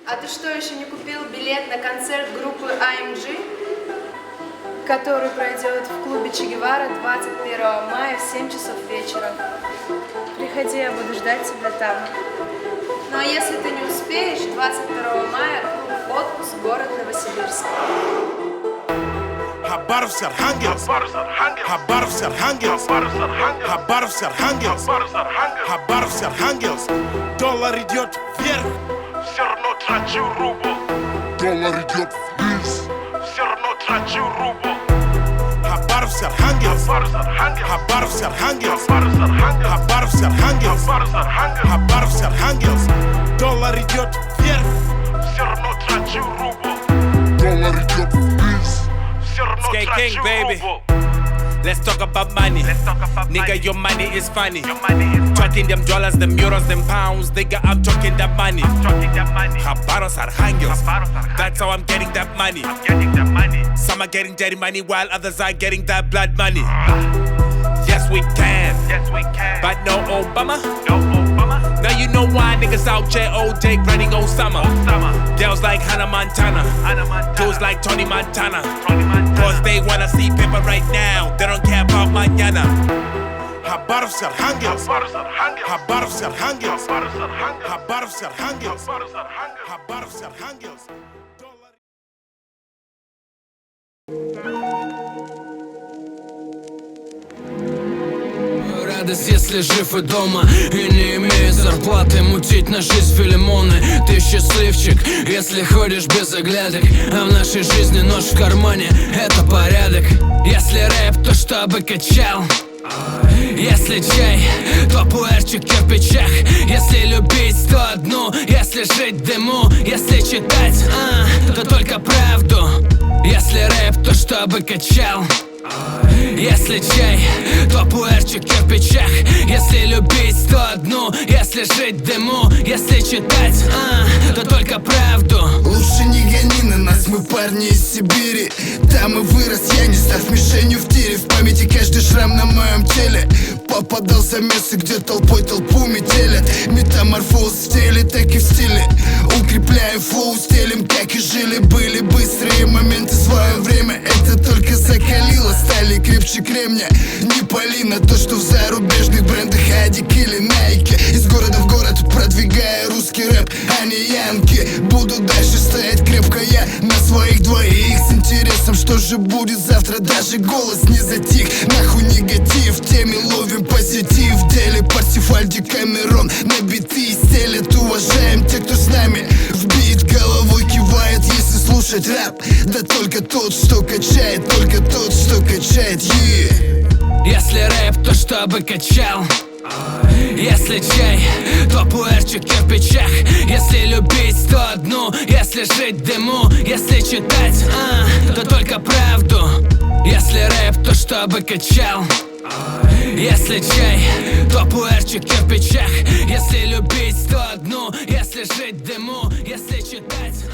А ты что, еще не купил билет на концерт группы AMG, который пройдет в клубе Че Гевара 21 мая в 7 часов вечера? Приходи, я буду ждать тебя там. Ну а если ты не успеешь, 22 мая клуб «Отпуск», город Новосибирск. Хабаров с Архангельск, Хабаров с Архангельск, Хабаров с Архангельск, Хабаров с Архангельск. Доллар идет вверх, все равно трачу рубль. Доллар идет вниз, все равно трачу рубль. Хабаров с Архангельск, Хабаров с Архангельск, Хабаров с Архангельск, Хабаров с Архангельск. Доллар идет вверх, все равно трачу рубль. Доллар идет вниз. Skate King, baby. Let's talk about money. Nigga, your money is funny. Tracking them dollars, them euros, them pounds. Nigga, I'm talking that money. Khabarovsk, Arkhangels. That's how I'm getting that money. Some are getting dirty money while others are getting that blood money. Yes, we can. But no Obama. Now you know why niggas out here all day grinding all summer. Girls like Hannah Montana. Dudes like Tony Montana. Cause they wanna see paper right now. They don't care about mañana. Хабаров с Архангельск, Хабаров с Архангельск, Хабаров с Архангельск, Хабаров с Архангельск. Радость, если жив и дома и не имеет зарплаты, мутить на жизнь филимоны. Ты счастливчик, если ходишь без оглядок, а в нашей жизни нож в кармане — это порядок. Если рэп, то чтобы качал. Если чай, то пуэрчик в кирпичах. Если любить, то одну. Если жить в дыму, если читать, то только правду. Если рэп, то чтобы качал. Если чай, то пуэрчик в кирпичах. Если любить, то одну. Если жить в дыму, если читать, то только правду. Лучше не гони на нас, мы парни из Сибири. Там и вырос я, не став мишенью в тире. В памяти каждый шрам на моем теле. Попадал за место, где толпой толпу метелят. Метаморфоз в теле, так и в стиле. Укрепляем флоу, стелем, как и жили. Были быстрые моменты, свое время это только закалило. Стали крепче кремня, не пали на то, что в зарубежных брендах Адик или Найки. Из города в город продвигая русский рэп, а не янки. Буду дальше стоять крепко я на своих двоих. С интересом, что же будет завтра, даже голос не затих. Нахуй негатив, в теме ловим позитив. В деле Парсифальди, Камерон на биты стелят. Уважаем тех, кто с нами в бит головой кивает. Если слушать рэп, да только тот, что качает. Только тот, что качает, Если рэп, то чтобы качал. Если чай, то пуэрчик в кирпичах. Если любить, то одну. Если жить в дыму, если читать, то только правду. Если рэп, то чтобы качал. Если чай, то пуэрчик в кирпичах. Если любить, то одну. Если жить в дыму, если читать,